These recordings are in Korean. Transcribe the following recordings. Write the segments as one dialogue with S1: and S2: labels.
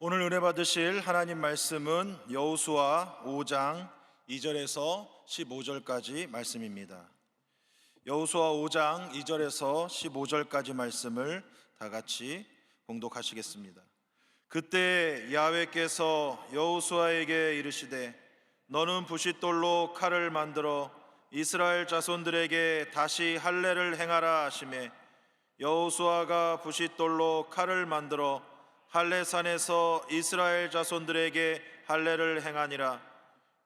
S1: 오늘 은혜 받으실 하나님 말씀은 여호수아 5장 2절에서 15절까지 말씀입니다. 여호수아 5장 2절에서 15절까지 말씀을 다 같이 봉독하시겠습니다. 그때 야훼께서 여호수아에게 이르시되 너는 부싯돌로 칼을 만들어 이스라엘 자손들에게 다시 할례를 행하라 하시매 여호수아가 부싯돌로 칼을 만들어 할례산에서 이스라엘 자손들에게 할례를 행하니라.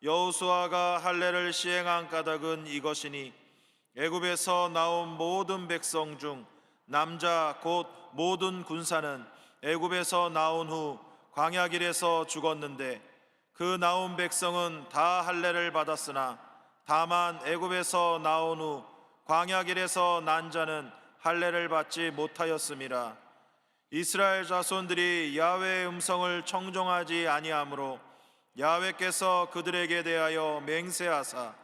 S1: 여호수아가 할례를 시행한 까닭은 이것이니 애굽에서 나온 모든 백성 중 남자 곧 모든 군사는 애굽에서 나온 후 광야길에서 죽었는데 그 나온 백성은 다 할례를 받았으나 다만 애굽에서 나온 후 광야길에서 난 자는 할례를 받지 못하였음이라. 이스라엘 자손들이 야훼의 음성을 청종하지 아니하므로 야훼께서 그들에게 대하여 맹세하사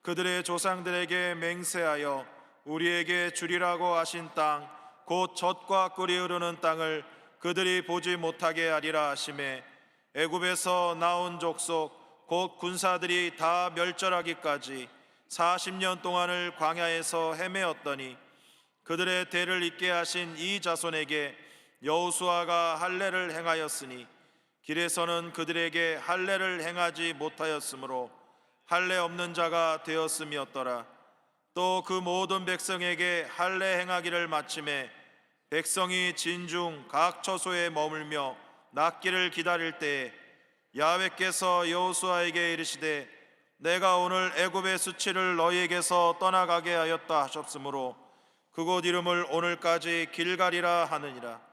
S1: 그들의 조상들에게 맹세하여 우리에게 주리라고 하신 땅 곧 젖과 꿀이 흐르는 땅을 그들이 보지 못하게 하리라 하시매 애굽에서 나온 족속 곧 군사들이 다 멸절하기까지 40년 동안을 광야에서 헤매었더니 그들의 대를 잇게 하신 이 자손에게 여호수아가 할례를 행하였으니 길에서는 그들에게 할례를 행하지 못하였으므로 할례 없는 자가 되었음이었더라. 또 그 모든 백성에게 할례 행하기를 마침에 백성이 진중 각 처소에 머물며 낫기를 기다릴 때에 야훼께서 여호수아에게 이르시되 내가 오늘 애굽의 수치를 너희에게서 떠나가게 하였다 하셨으므로 그곳 이름을 오늘까지 길갈이라 하느니라.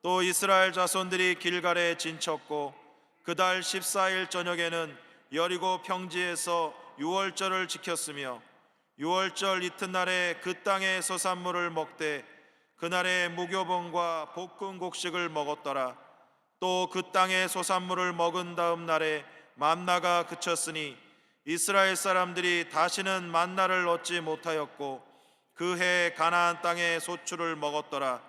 S1: 또 이스라엘 자손들이 길갈에 진쳤고 그달 14일 저녁에는 여리고 평지에서 유월절을 지켰으며 유월절 이튿날에 그 땅의 소산물을 먹되 그날에 무교봉과 볶은 곡식을 먹었더라. 또 그 땅의 소산물을 먹은 다음 날에 만나가 그쳤으니 이스라엘 사람들이 다시는 만나를 얻지 못하였고 그 해 가나안 땅의 소출을 먹었더라.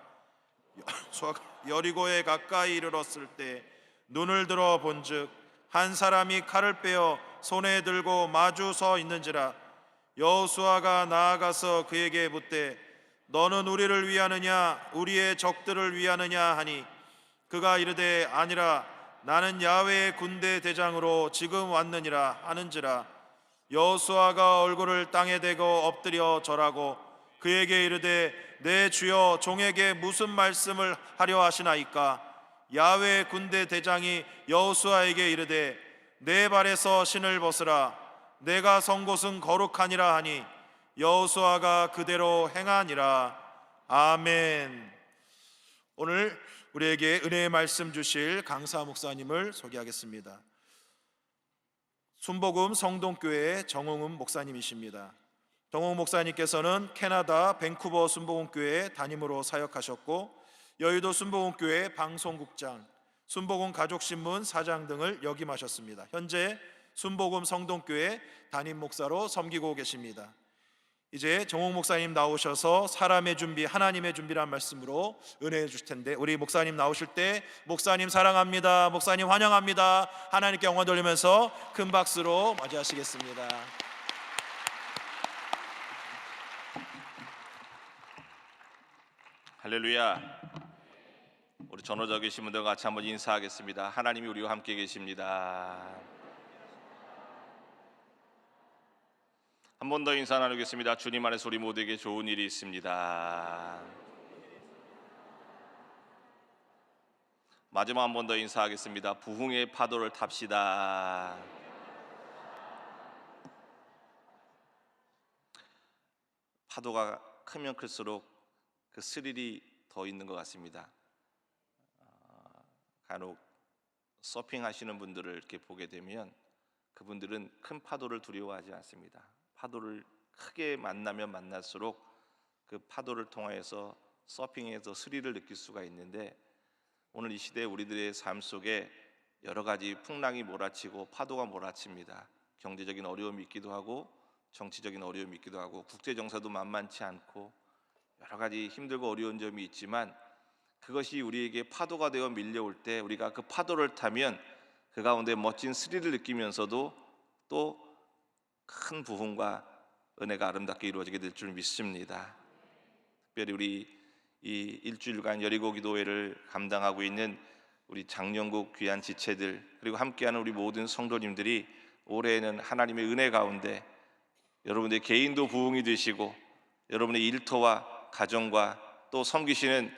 S1: 여리고에 가까이 이르렀을 때 눈을 들어 본즉 한 사람이 칼을 빼어 손에 들고 마주 서 있는지라. 여호수아가 나아가서 그에게 묻되 너는 우리를 위하느냐 우리의 적들을 위하느냐 하니 그가 이르되 아니라 나는 야훼의 군대 대장으로 지금 왔느니라 하는지라. 여호수아가 얼굴을 땅에 대고 엎드려 절하고 그에게 이르되 내 주여 종에게 무슨 말씀을 하려 하시나이까. 야훼의 군대 대장이 여호수아에게 이르되 내 발에서 신을 벗으라 내가 선 곳은 거룩하니라 하니 여호수아가 그대로 행하니라. 아멘. 오늘 우리에게 은혜의 말씀 주실 강사 목사님을 소개하겠습니다. 순복음 성동교회 정홍은 목사님이십니다. 정홍 목사님께서는 캐나다 밴쿠버 순복음교회 담임으로 사역하셨고 여의도 순복음교회 방송국장, 순복음 가족신문 사장 등을 역임하셨습니다. 현재 순복음 성동교회 담임 목사로 섬기고 계십니다. 이제 정홍 목사님 나오셔서 사람의 준비, 하나님의 준비란 말씀으로 은혜해 주실 텐데 우리 목사님 나오실 때 목사님 사랑합니다, 목사님 환영합니다, 하나님께 영광 돌리면서 큰 박수로 맞이하시겠습니다.
S2: 할렐루야. 우리 전호자 계신 분들 같이 한번 인사하겠습니다. 하나님이 우리와 함께 계십니다. 한 번 더 인사 나누겠습니다. 주님 안에서 우리 모두에게 좋은 일이 있습니다. 마지막 한 번 더 인사하겠습니다. 부흥의 파도를 탑시다. 파도가 크면 클수록 그 스릴이 더 있는 것 같습니다. 간혹 서핑 하시는 분들을 이렇게 보게 되면 그분들은 큰 파도를 두려워하지 않습니다. 파도를 크게 만나면 만날수록 그 파도를 통하여서 서핑에서 스릴을 느낄 수가 있는데 오늘 이 시대에 우리들의 삶 속에 여러 가지 풍랑이 몰아치고 파도가 몰아칩니다. 경제적인 어려움이 있기도 하고 정치적인 어려움이 있기도 하고 국제 정세도 만만치 않고 여러 가지 힘들고 어려운 점이 있지만 그것이 우리에게 파도가 되어 밀려올 때 우리가 그 파도를 타면 그 가운데 멋진 스릴을 느끼면서도 또 큰 부흥과 은혜가 아름답게 이루어지게 될 줄 믿습니다. 특별히 우리 이 일주일간 여리고 기도회를 감당하고 있는 우리 장영국 귀한 지체들, 그리고 함께하는 우리 모든 성도님들이 올해에는 하나님의 은혜 가운데 여러분의 개인도 부흥이 되시고 여러분의 일터와 가정과 또 섬기시는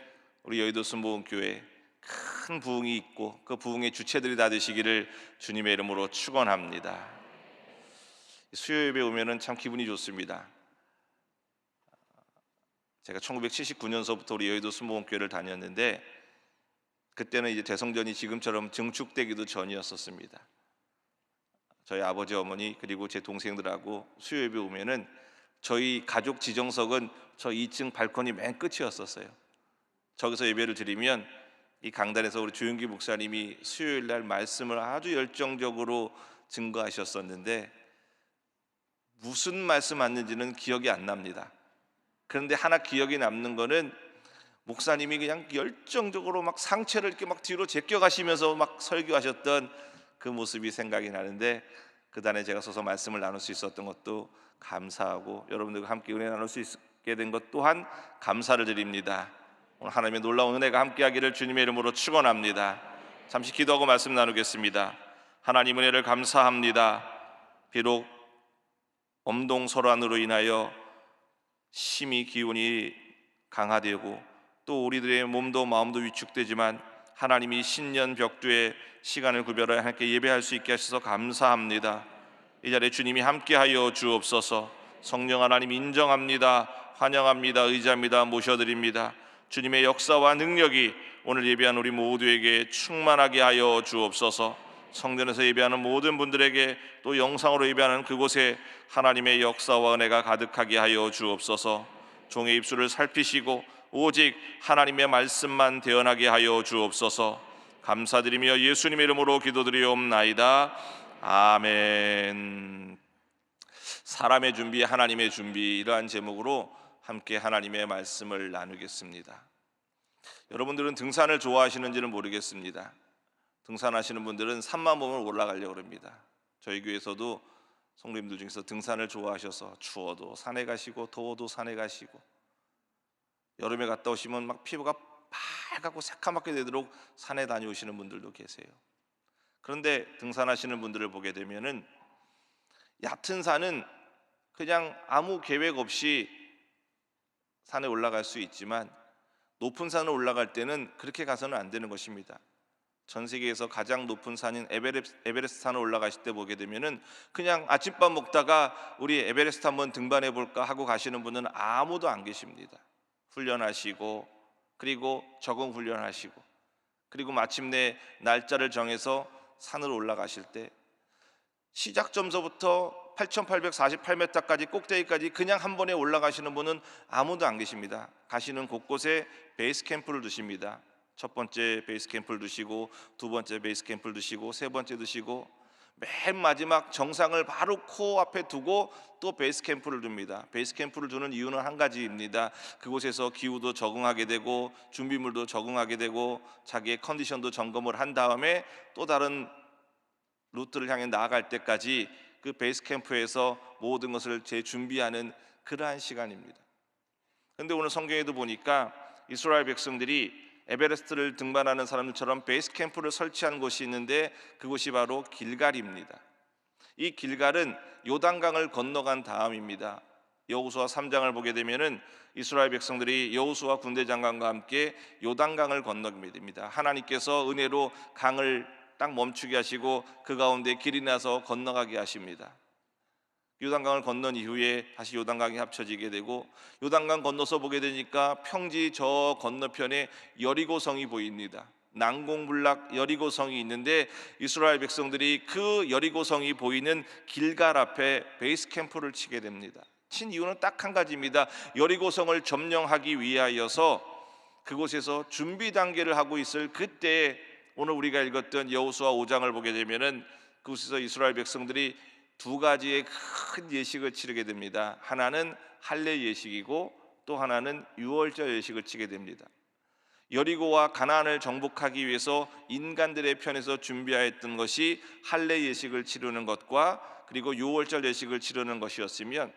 S2: 우리 여의도 순복음교회 큰 부흥이 있고 그 부흥의 주체들이 다 되시기를 주님의 이름으로 축원합니다. 수요 예배 오면은 참 기분이 좋습니다. 제가 1979년서부터 우리 여의도 순복음교회를 다녔는데 그때는 이제 대성전이 지금처럼 증축되기도 전이었었습니다. 저희 아버지 어머니 그리고 제 동생들하고 수요 예배 오면은 저희 가족 지정석은 저 2층 발코니 맨 끝이었었어요. 저기서 예배를 드리면 이 강단에서 우리 조윤기 목사님이 수요일 날 말씀을 아주 열정적으로 증거하셨었는데 무슨 말씀 하는지는 기억이 안 납니다. 그런데 하나 기억이 남는 거는 목사님이 그냥 열정적으로 막 상체를 이렇게 막 뒤로 제껴 가시면서 막 설교하셨던 그 모습이 생각이 나는데 그 단에 제가 서서 말씀을 나눌 수 있었던 것도 감사하고 여러분들과 함께 은혜 나눌 수 있게 된 것 또한 감사를 드립니다. 오늘 하나님의 놀라운 은혜가 함께하기를 주님의 이름으로 축원합니다. 잠시 기도하고 말씀 나누겠습니다. 하나님 은혜를 감사합니다. 비록 엄동설환으로 인하여 심히 기운이 강화되고 또 우리들의 몸도 마음도 위축되지만 하나님이 신년 벽두에 시간을 구별하여 하나님께 예배할 수 있게 하셔서 감사합니다. 이 자리에 주님이 함께하여 주옵소서. 성령 하나님 인정합니다. 환영합니다. 의지합니다. 모셔드립니다. 주님의 역사와 능력이 오늘 예배한 우리 모두에게 충만하게 하여 주옵소서. 성전에서 예배하는 모든 분들에게 또 영상으로 예배하는 그곳에 하나님의 역사와 은혜가 가득하게 하여 주옵소서. 종의 입술을 살피시고 오직 하나님의 말씀만 대언하게 하여 주옵소서. 감사드리며 예수님의 이름으로 기도드리옵나이다. 아멘. 사람의 준비, 하나님의 준비, 이러한 제목으로 함께 하나님의 말씀을 나누겠습니다. 여러분들은 등산을 좋아하시는지는 모르겠습니다. 등산하시는 분들은 산만 보면 올라가려고 합니다. 저희 교회에서도 성도님들 중에서 등산을 좋아하셔서 추워도 산에 가시고 더워도 산에 가시고 여름에 갔다 오시면 막 피부가 빨갛고 새카맣게 되도록 산에 다녀오시는 분들도 계세요. 그런데 등산하시는 분들을 보게 되면은 얕은 산은 그냥 아무 계획 없이 산에 올라갈 수 있지만 높은 산을 올라갈 때는 그렇게 가서는 안 되는 것입니다. 전 세계에서 가장 높은 산인 에베레스트 산을 올라가실 때 보게 되면은 그냥 아침밥 먹다가 우리 에베레스트 한번 등반해 볼까 하고 가시는 분은 아무도 안 계십니다. 훈련하시고 그리고 적응 훈련하시고 그리고 마침내 날짜를 정해서 산으로 올라가실 때 시작점서부터 8,848m까지 꼭대기까지 그냥 한 번에 올라가시는 분은 아무도 안 계십니다. 가시는 곳곳에 베이스 캠프를 두십니다. 첫 번째 베이스 캠프를 두시고 두 번째 베이스 캠프를 두시고 세 번째 두시고 맨 마지막 정상을 바로 코앞에 두고 또 베이스 캠프를 둡니다. 베이스 캠프를 두는 이유는 한 가지입니다. 그곳에서 기후도 적응하게 되고 준비물도 적응하게 되고 자기의 컨디션도 점검을 한 다음에 또 다른 루트를 향해 나아갈 때까지 그 베이스 캠프에서 모든 것을 재준비하는 그러한 시간입니다. 그런데 오늘 성경에도 보니까 이스라엘 백성들이 에베레스트를 등반하는 사람들처럼 베이스 캠프를 설치한 곳이 있는데 그곳이 바로 길갈입니다. 이 길갈은 요단강을 건너간 다음입니다. 여호수아 3장을 보게 되면은 이스라엘 백성들이 여호수아 군대 장관과 함께 요단강을 건너게 됩니다. 하나님께서 은혜로 강을 딱 멈추게 하시고 그 가운데 길이 나서 건너가게 하십니다. 요단강을 건넌 이후에 다시 요단강이 합쳐지게 되고 요단강 건너서 보게 되니까 평지 저 건너편에 여리고성이 보입니다. 난공불락 여리고성이 있는데 이스라엘 백성들이 그 여리고성이 보이는 길갈 앞에 베이스 캠프를 치게 됩니다. 친 이유는 딱 한 가지입니다. 여리고성을 점령하기 위하여서 그곳에서 준비 단계를 하고 있을 그때 오늘 우리가 읽었던 여호수아 5장을 보게 되면은 그곳에서 이스라엘 백성들이 두 가지의 큰 예식을 치르게 됩니다. 하나는 할례 예식이고 또 하나는 유월절 예식을 치게 됩니다. 여리고와 가나안을 정복하기 위해서 인간들의 편에서 준비하였던 것이 할례 예식을 치르는 것과 그리고 유월절 예식을 치르는 것이었으면,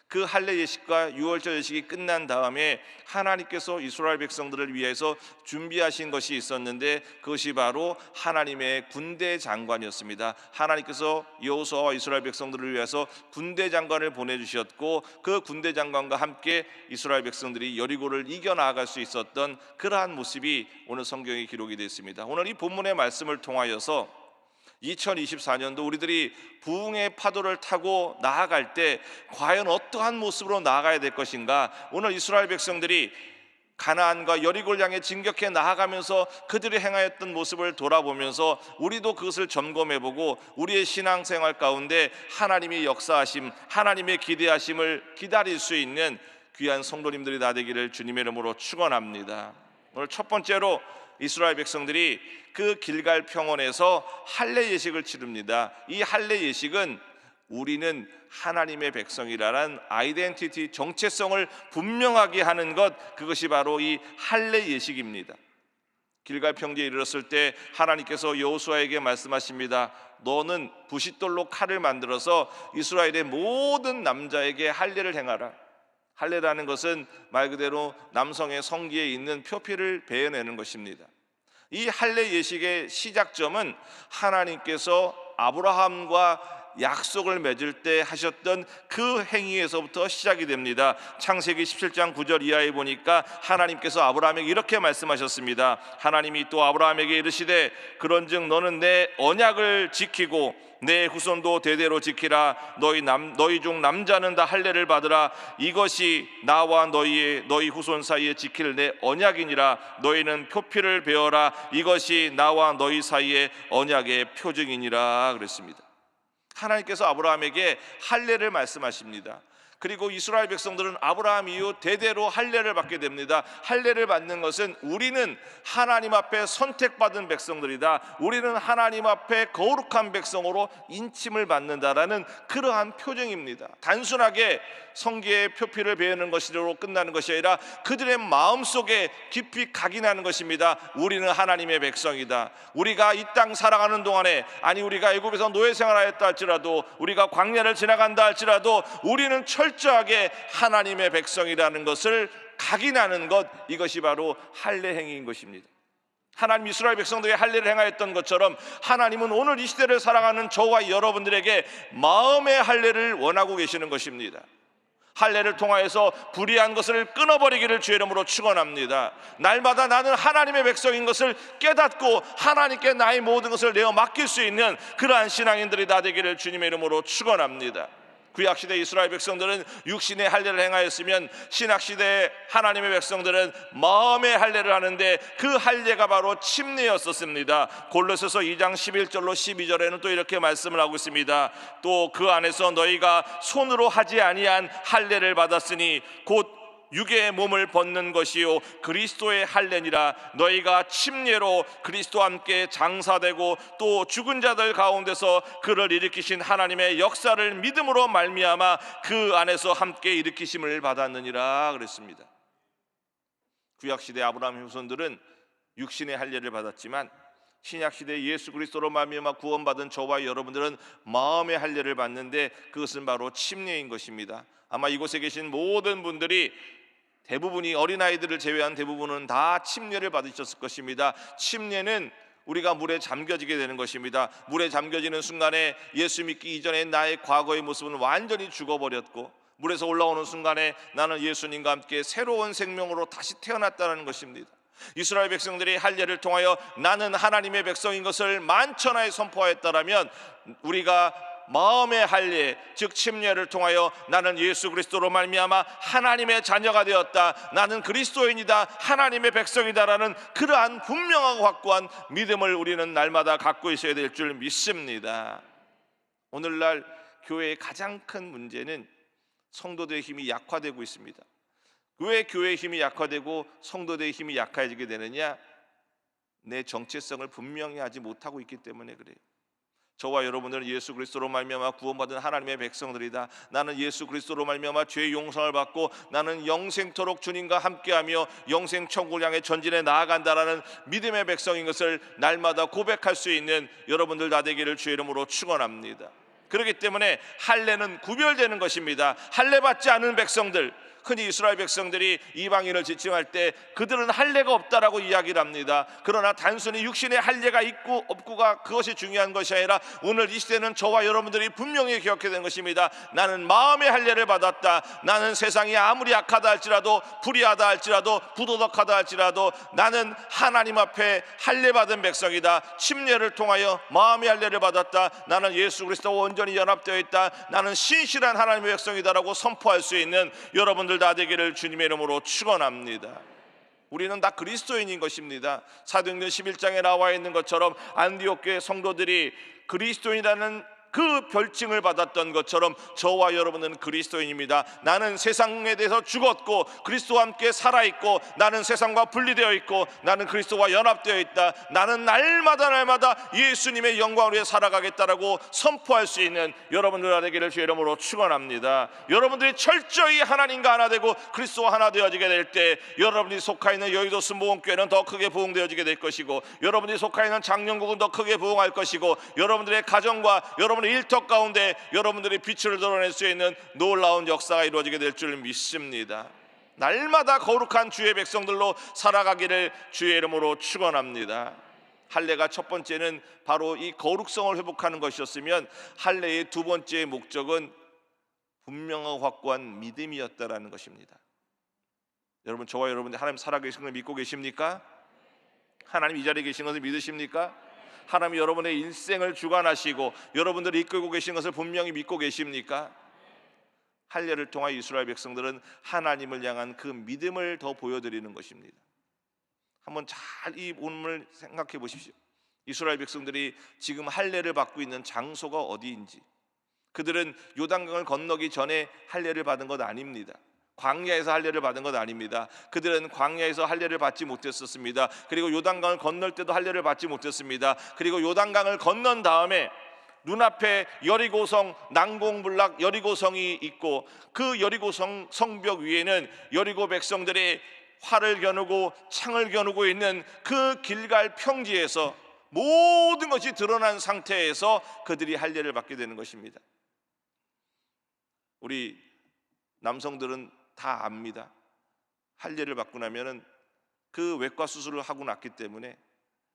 S2: 그 할례 예식과 유월절 예식이 끝난 다음에 하나님께서 이스라엘 백성들을 위해서 준비하신 것이 있었는데, 그것이 바로 하나님의 군대 장관이었습니다. 하나님께서 여호수아와 이스라엘 백성들을 위해서 군대 장관을 보내주셨고, 그 군대 장관과 함께 이스라엘 백성들이 여리고를 이겨나갈 수 있었던 그러한 모습이 오늘 성경에 기록이 되어 있습니다. 오늘 이 본문의 말씀을 통하여서 2024년도 우리들이 부흥의 파도를 타고 나아갈 때 과연 어떠한 모습으로 나아가야 될 것인가, 오늘 이스라엘 백성들이 가나안과 여리고를 향해 진격해 나아가면서 그들이 행하였던 모습을 돌아보면서 우리도 그것을 점검해보고 우리의 신앙생활 가운데 하나님의 역사하심, 하나님의 기대하심을 기다릴 수 있는 귀한 성도님들이 다 되기를 주님의 이름으로 축원합니다. 오늘 첫 번째로 이스라엘 백성들이 그 길갈 평원에서 할례 예식을 치릅니다. 이 할례 예식은 우리는 하나님의 백성이라는 아이덴티티, 정체성을 분명하게 하는 것, 그것이 바로 이 할례 예식입니다. 길갈 평지에 이르렀을 때 하나님께서 여호수아에게 말씀하십니다. 너는 부싯돌로 칼을 만들어서 이스라엘의 모든 남자에게 할례를 행하라. 할례라는 것은 말 그대로 남성의 성기에 있는 표피를 베어내는 것입니다. 이 할례 예식의 시작점은 하나님께서 아브라함과 약속을 맺을 때 하셨던 그 행위에서부터 시작이 됩니다. 창세기 17장 9절 이하에 보니까 하나님께서 아브라함에게 이렇게 말씀하셨습니다. 하나님이 또 아브라함에게 이르시되 그런즉 너는 내 언약을 지키고 내 후손도 대대로 지키라. 너희 중 남자는 다 할례를 받으라. 이것이 나와 너희 후손 사이에 지킬 내 언약이니라. 너희는 표피를 베어라. 이것이 나와 너희 사이의 언약의 표징이니라 그랬습니다. 하나님께서 아브라함에게 할례를 말씀하십니다. 그리고 이스라엘 백성들은 아브라함 이후 대대로 할례를 받게 됩니다. 할례를 받는 것은 우리는 하나님 앞에 선택받은 백성들이다, 우리는 하나님 앞에 거룩한 백성으로 인침을 받는다라는 그러한 표징입니다. 단순하게 성기의 표피를 베는 것으로 끝나는 것이 아니라 그들의 마음속에 깊이 각인하는 것입니다. 우리는 하나님의 백성이다. 우리가 이 땅 살아가는 동안에, 아니 우리가 애굽에서 노예 생활하였다 할지라도, 우리가 광야를 지나간다 할지라도 우리는 철저하게 하나님의 백성이라는 것을 각인하는 것, 이것이 바로 할례 행위인 것입니다. 하나님 이스라엘 백성들이 할례를 행하였던 것처럼 하나님은 오늘 이 시대를 살아가는 저와 여러분들에게 마음의 할례를 원하고 계시는 것입니다. 할례를 통하여서 불의한 것을 끊어버리기를 주의 이름으로 축원합니다. 날마다 나는 하나님의 백성인 것을 깨닫고 하나님께 나의 모든 것을 내어 맡길 수 있는 그러한 신앙인들이 다 되기를 주님의 이름으로 축원합니다. 구약시대 이스라엘 백성들은 육신의 할례를 행하였으면 신약시대 하나님의 백성들은 마음의 할례를 하는데 그 할례가 바로 침례였었습니다. 골로새서 2장 11절로 12절에는 또 이렇게 말씀을 하고 있습니다. 또 그 안에서 너희가 손으로 하지 아니한 할례를 받았으니 곧 육의 몸을 벗는 것이요 그리스도의 할례니라. 너희가 침례로 그리스도와 함께 장사되고 또 죽은 자들 가운데서 그를 일으키신 하나님의 역사를 믿음으로 말미암아 그 안에서 함께 일으키심을 받았느니라 그랬습니다. 구약시대 아브라함의 후손들은 육신의 할례를 받았지만 신약시대 예수 그리스도로 말미암아 구원받은 저와 여러분들은 마음의 할례를 받는데 그것은 바로 침례인 것입니다. 아마 이곳에 계신 모든 분들이 대부분이, 어린아이들을 제외한 대부분은 다 침례를 받으셨을 것입니다. 침례는 우리가 물에 잠겨지게 되는 것입니다. 물에 잠겨지는 순간에 예수 믿기 이전에 나의 과거의 모습은 완전히 죽어버렸고, 물에서 올라오는 순간에 나는 예수님과 함께 새로운 생명으로 다시 태어났다는 것입니다. 이스라엘 백성들이 할례를 통하여 나는 하나님의 백성인 것을 만천하에 선포하였다라면, 우리가 마음의 할례, 즉 침례를 통하여 나는 예수 그리스도로 말미암아 하나님의 자녀가 되었다, 나는 그리스도인이다, 하나님의 백성이다라는 그러한 분명하고 확고한 믿음을 우리는 날마다 갖고 있어야 될 줄 믿습니다. 오늘날 교회의 가장 큰 문제는 성도들의 힘이 약화되고 있습니다. 왜 교회의 힘이 약화되고 성도들의 힘이 약해지게 되느냐? 내 정체성을 분명히 하지 못하고 있기 때문에 그래요. 저와 여러분들은 예수 그리스도로 말미암아 구원받은 하나님의 백성들이다. 나는 예수 그리스도로 말미암아 죄 용서를 받고 나는 영생토록 주님과 함께하며 영생 천국을 향해 전진해 나아간다라는 믿음의 백성인 것을 날마다 고백할 수 있는 여러분들 다 되기를 주의 이름으로 축원합니다. 그렇기 때문에 할례는 구별되는 것입니다. 할례 받지 않은 백성들, 흔히 이스라엘 백성들이 이방인을 지칭할 때 그들은 할례가 없다라고 이야기를 합니다. 그러나 단순히 육신의 할례가 있고 없고가 그것이 중요한 것이 아니라 오늘 이 시대는 저와 여러분들이 분명히 기억해야 되는 것입니다. 나는 마음의 할례를 받았다. 나는 세상이 아무리 악하다 할지라도, 불의하다 할지라도, 부도덕하다 할지라도 나는 하나님 앞에 할례 받은 백성이다. 침례를 통하여 마음의 할례를 받았다. 나는 예수 그리스도와 온전히 연합되어 있다. 나는 신실한 하나님의 백성이다라고 선포할 수 있는 여러분들 다 되기를 주님의 이름으로 축원합니다. 우리는 다 그리스도인인 것입니다. 사도행전 11장에 나와 있는 것처럼 안디옥 교회 성도들이 그리스도인이라는 그 별칭을 받았던 것처럼 저와 여러분은 그리스도인입니다. 나는 세상에 대해서 죽었고 그리스도와 함께 살아있고 나는 세상과 분리되어 있고 나는 그리스도와 연합되어 있다. 나는 날마다 예수님의 영광을 위해 살아가겠다라고 선포할 수 있는 여러분들 되기를 주의 이름으로 축원합니다. 여러분들이 철저히 하나님과 하나 되고 그리스도와 하나 되어지게 될 때 여러분이 속하 있는 여의도 순복음교회는 더 크게 부흥되어지게 될 것이고 여러분이 속하 있는 장영국은 더 크게 부흥할 것이고 여러분들의 가정과 여러분의 일터 가운데 여러분들이 빛을 드러낼 수 있는 놀라운 역사가 이루어지게 될 줄 믿습니다. 날마다 거룩한 주의 백성들로 살아가기를 주의 이름으로 축원합니다. 할례가 첫 번째는 바로 이 거룩성을 회복하는 것이었으면 할례의 두 번째 목적은 분명하고 확고한 믿음이었다라는 것입니다. 여러분, 저와 여러분들 하나님 살아계신 걸 믿고 계십니까? 하나님 이 자리에 계신 것을 믿으십니까? 하나님이 여러분의 일생을 주관하시고 여러분들을 이끌고 계신 것을 분명히 믿고 계십니까? 할례를 통하 이스라엘 백성들은 하나님을 향한 그 믿음을 더 보여드리는 것입니다. 한번 잘 이 본문을 생각해 보십시오. 이스라엘 백성들이 지금 할례를 받고 있는 장소가 어디인지, 그들은 요단강을 건너기 전에 할례를 받은 것 아닙니다. 광야에서 할례를 받은 것 아닙니다. 그들은 광야에서 할례를 받지 못했었습니다. 그리고 요단강을 건널 때도 할례를 받지 못했습니다. 그리고 요단강을 건넌 다음에 눈앞에 여리고성, 난공불락 여리고성이 있고 그 여리고성 성벽 위에는 여리고 백성들이 활을 겨누고 창을 겨누고 있는 그 길갈 평지에서 모든 것이 드러난 상태에서 그들이 할례를 받게 되는 것입니다. 우리 남성들은 다 압니다. 할례를 받고 나면은 그 외과 수술을 하고 났기 때문에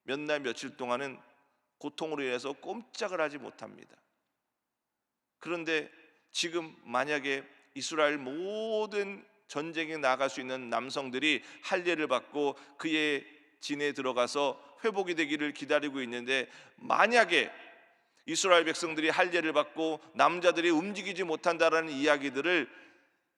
S2: 몇 날 며칠 동안은 고통으로 인해서 꼼짝을 하지 못합니다. 그런데 지금 만약에 이스라엘 모든 전쟁에 나갈 수 있는 남성들이 할례를 받고 그의 진에 들어가서 회복이 되기를 기다리고 있는데, 만약에 이스라엘 백성들이 할례를 받고 남자들이 움직이지 못한다라는 이야기들을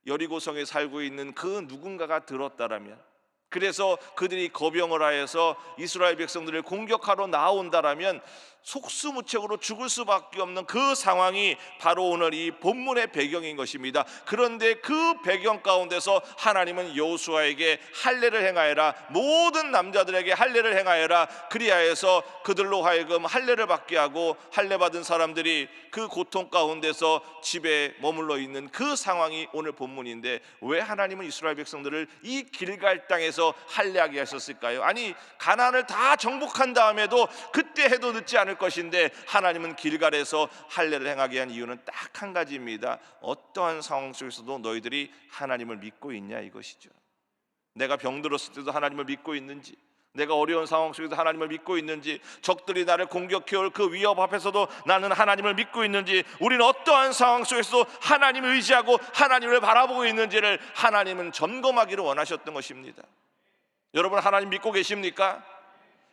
S2: 여리고성에 살고 있는 그 누군가가 들었다라면, 그래서 그들이 거병을 하여서 이스라엘 백성들을 공격하러 나온다라면 속수무책으로 죽을 수밖에 없는 그 상황이 바로 오늘 이 본문의 배경인 것입니다. 그런데 그 배경 가운데서 하나님은 여호수아에게 할례를 행하여라, 모든 남자들에게 할례를 행하여라, 그리하여서 그들로 하여금 할례를 받게 하고 할례 받은 사람들이 그 고통 가운데서 집에 머물러 있는 그 상황이 오늘 본문인데, 왜 하나님은 이스라엘 백성들을 이 길갈 땅에서 할례하게 하셨을까요? 아니, 가나안을 다 정복한 다음에도 그때 해도 늦지 않을 것인데 하나님은 길갈에서 할례를 행하게 한 이유는 딱 한 가지입니다. 어떠한 상황 속에서도 너희들이 하나님을 믿고 있냐, 이것이죠. 내가 병들었을 때도 하나님을 믿고 있는지, 내가 어려운 상황 속에서 하나님을 믿고 있는지, 적들이 나를 공격해올 그 위협 앞에서도 나는 하나님을 믿고 있는지, 우리는 어떠한 상황 속에서도 하나님을 의지하고 하나님을 바라보고 있는지를 하나님은 점검하기를 원하셨던 것입니다. 여러분, 하나님 믿고 계십니까?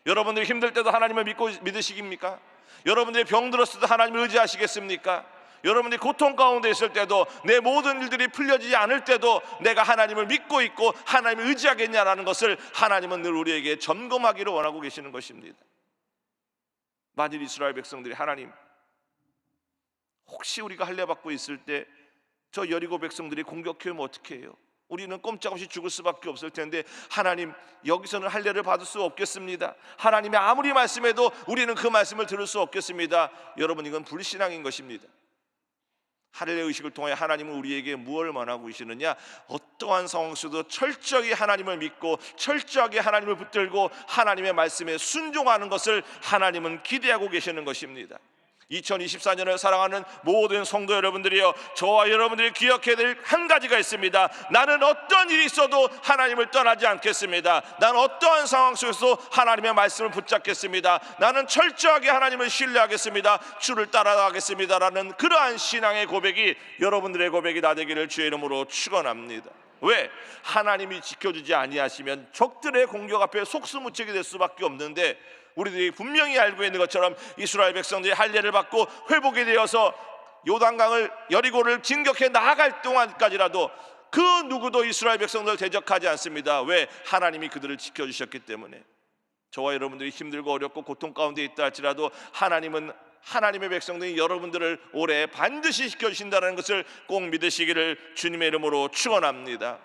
S2: 여러분들이 힘들 때도 하나님을 믿으시십니까? 여러분들이 병들었을 때도 하나님을 의지하시겠습니까? 여러분들이 고통 가운데 있을 때도, 내 모든 일들이 풀려지지 않을 때도 내가 하나님을 믿고 있고 하나님을 의지하겠냐라는 것을 하나님은 늘 우리에게 점검하기를 원하고 계시는 것입니다. 만일 이스라엘 백성들이 하나님, 혹시 우리가 할례 받고 있을 때 저 여리고 백성들이 공격해 오면 어떻게 해요? 우리는 꼼짝없이 죽을 수밖에 없을 텐데 하나님 여기서는 할례를 받을 수 없겠습니다. 하나님이 아무리 말씀해도 우리는 그 말씀을 들을 수 없겠습니다. 여러분, 이건 불신앙인 것입니다. 할례 의식을 통해 하나님은 우리에게 무엇을 원하고 계시느냐? 어떠한 상황 속에도 철저히 하나님을 믿고 철저하게 하나님을 붙들고 하나님의 말씀에 순종하는 것을 하나님은 기대하고 계시는 것입니다. 2024년을 사랑하는 모든 성도 여러분들이여, 저와 여러분들이 기억해야 될 한 가지가 있습니다. 나는 어떤 일이 있어도 하나님을 떠나지 않겠습니다. 나는 어떠한 상황 속에서도 하나님의 말씀을 붙잡겠습니다. 나는 철저하게 하나님을 신뢰하겠습니다. 주를 따라가겠습니다 라는 그러한 신앙의 고백이 여러분들의 고백이 다 되기를 주의 이름으로 축원합니다. 왜? 하나님이 지켜주지 아니하시면 적들의 공격 앞에 속수무책이 될 수밖에 없는데, 우리들이 분명히 알고 있는 것처럼 이스라엘 백성들이 할례를 받고 회복이 되어서 요단강을 여리고를 진격해 나아갈 동안까지라도 그 누구도 이스라엘 백성들을 대적하지 않습니다. 왜? 하나님이 그들을 지켜주셨기 때문에. 저와 여러분들이 힘들고 어렵고 고통 가운데 있다 할지라도 하나님은 하나님의 백성들이 여러분들을 올해 반드시 지켜주신다는 것을 꼭 믿으시기를 주님의 이름으로 축원합니다.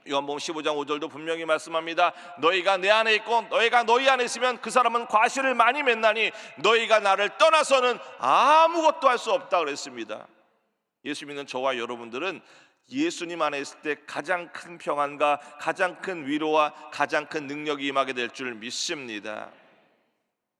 S2: 요한복음 15장 5절도 분명히 말씀합니다. 너희가 내 안에 있고 너희가 너희 안에 있으면 그 사람은 과실을 많이 맺나니 너희가 나를 떠나서는 아무것도 할 수 없다 그랬습니다. 예수 믿는 저와 여러분들은 예수님 안에 있을 때 가장 큰 평안과 가장 큰 위로와 가장 큰 능력이 임하게 될 줄 믿습니다.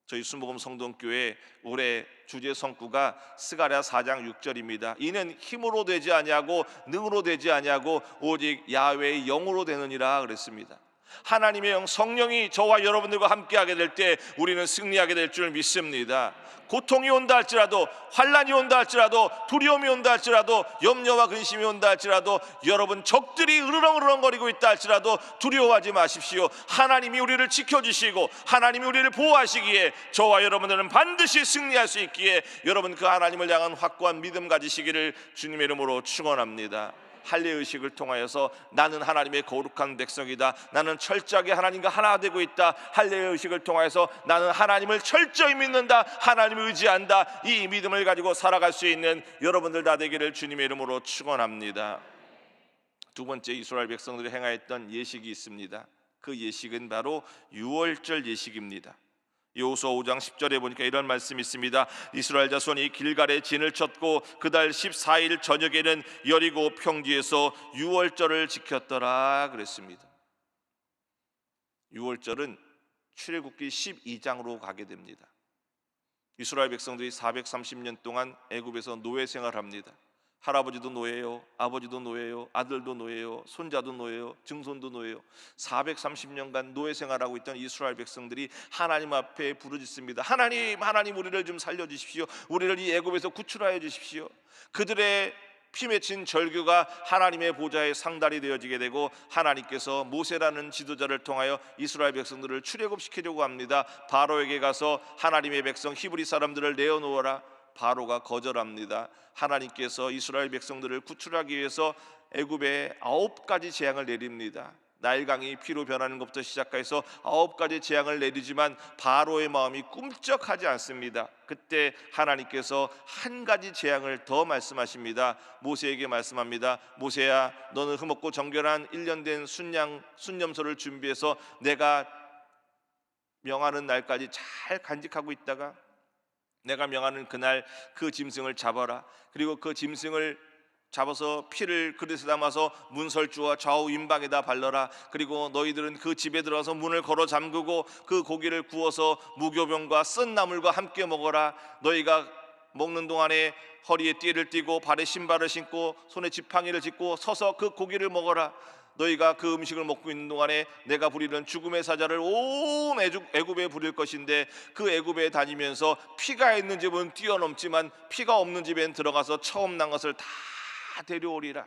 S2: 저희 순복음 성동교회 올해 주제 성구가 스가랴 4장 6절입니다. 이는 힘으로 되지 아니하고 능으로 되지 아니하고 오직 야훼의 영으로 되느니라 그랬습니다. 하나님의 영 성령이 저와 여러분들과 함께하게 될 때 우리는 승리하게 될 줄 믿습니다. 고통이 온다 할지라도, 환난이 온다 할지라도, 두려움이 온다 할지라도, 염려와 근심이 온다 할지라도, 여러분 적들이 으르렁으르렁거리고 있다 할지라도 두려워하지 마십시오. 하나님이 우리를 지켜주시고 하나님이 우리를 보호하시기에 저와 여러분들은 반드시 승리할 수 있기에 여러분 그 하나님을 향한 확고한 믿음 가지시기를 주님의 이름으로 축원합니다. 할례 의식을 통하여서 나는 하나님의 거룩한 백성이다, 나는 철저하게 하나님과 하나 되고 있다, 할례 의식을 통하여서 나는 하나님을 철저히 믿는다, 하나님을 의지한다, 이 믿음을 가지고 살아갈 수 있는 여러분들 다 되기를 주님의 이름으로 축원합니다. 두 번째, 이스라엘 백성들이 행하였던 예식이 있습니다. 그 예식은 바로 유월절 예식입니다. 여호수아 5장 10절에 보니까 이런 말씀이 있습니다. 이스라엘 자손이 길갈에 진을 쳤고 그달 14일 저녁에는 여리고 평지에서 유월절을 지켰더라 그랬습니다. 유월절은 출애굽기 12장으로 가게 됩니다. 이스라엘 백성들이 430년 동안 애굽에서 노예 생활합니다. 할아버지도 노예요, 아버지도 노예요, 아들도 노예요, 손자도 노예요, 증손도 노예요. 430년간 노예 생활하고 있던 이스라엘 백성들이 하나님 앞에 부르짖습니다. 하나님 우리를 좀 살려주십시오. 우리를 이 애굽에서 구출하여 주십시오. 그들의 피 맺힌 절규가 하나님의 보좌의 상달이 되어지게 되고 하나님께서 모세라는 지도자를 통하여 이스라엘 백성들을 출애굽시키려고 합니다. 바로에게 가서 하나님의 백성 히브리 사람들을 내어놓아라. 바로가 거절합니다. 하나님께서 이스라엘 백성들을 구출하기 위해서 애굽에 9가지 재앙을 내립니다. 나일강이 피로 변하는 것부터 시작해서 9가지 재앙을 내리지만 바로의 마음이 꿈쩍하지 않습니다. 그때 하나님께서 한 가지 재앙을 더 말씀하십니다. 모세에게 말씀합니다. 모세야, 너는 흠없고 정결한 1년 된 순념소를 준비해서 내가 명하는 날까지 잘 간직하고 있다가 내가 명하는 그날 그 짐승을 잡아라. 그리고 그 짐승을 잡아서 피를 그릇에 담아서 문설주와 좌우 임방에다 발라라. 그리고 너희들은 그 집에 들어가서 문을 걸어 잠그고 그 고기를 구워서 무교병과 쓴 나물과 함께 먹어라. 너희가 먹는 동안에 허리에 띠를 띠고 발에 신발을 신고 손에 지팡이를 짚고 서서 그 고기를 먹어라. 너희가 그 음식을 먹고 있는 동안에 내가 부리는 죽음의 사자를 온 애굽에 부릴 것인데 그 애굽에 다니면서 피가 있는 집은 뛰어넘지만 피가 없는 집엔 들어가서 처음 난 것을 다 데려오리라.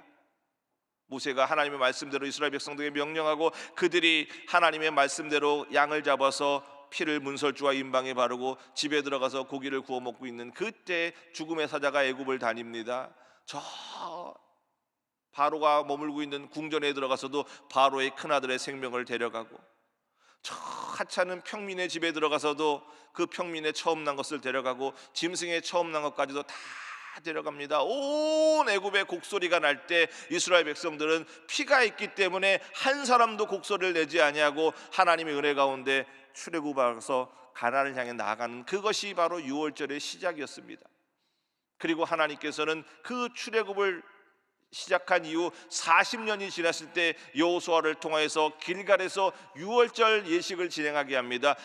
S2: 모세가 하나님의 말씀대로 이스라엘 백성들에게 명령하고 그들이 하나님의 말씀대로 양을 잡아서 피를 문설주와 임방에 바르고 집에 들어가서 고기를 구워 먹고 있는 그때 죽음의 사자가 애굽을 다닙니다. 저 바로가 머물고 있는 궁전에 들어가서도 바로의 큰아들의 생명을 데려가고 저 하찮은 평민의 집에 들어가서도 그 평민의 처음 난 것을 데려가고 짐승의 처음 난 것까지도 다 데려갑니다. 온 애굽의 곡소리가 날 때 이스라엘 백성들은 피가 있기 때문에 한 사람도 곡소리를 내지 아니하고 하나님의 은혜 가운데 출애굽하서 가나안을 향해 나아가는, 그것이 바로 유월절의 시작이었습니다. 그리고 하나님께서는 그 출애굽을 시작한 이후 40년이 지났을 때 여호수아를 통하여서 길갈에서 유월절 예식을 진행하게 합니다.